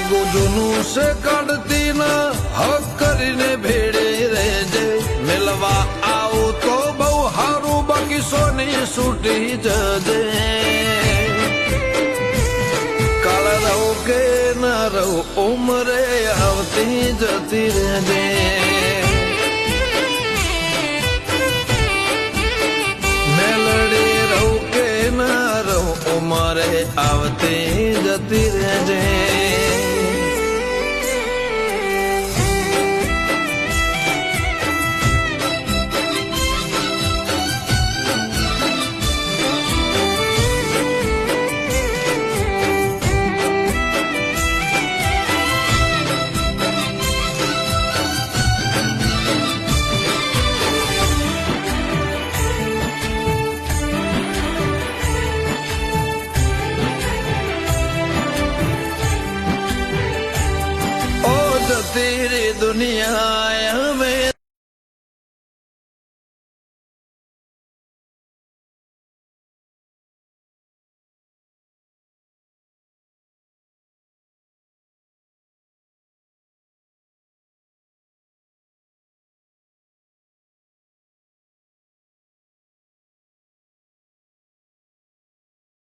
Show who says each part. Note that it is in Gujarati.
Speaker 1: જૂનું છે કાઢતી ના હક કરીને ભેડે રેજે મેલવા આવું તો બહુ હારું બાકી સોની છૂટી જજે કાળ રહું કે ના રહું ઉમરે આવતી જતી રહેજે મેલડી રહું કે ના રહું ઉમરે આવતી જતી રહેજે तेरी दुनिया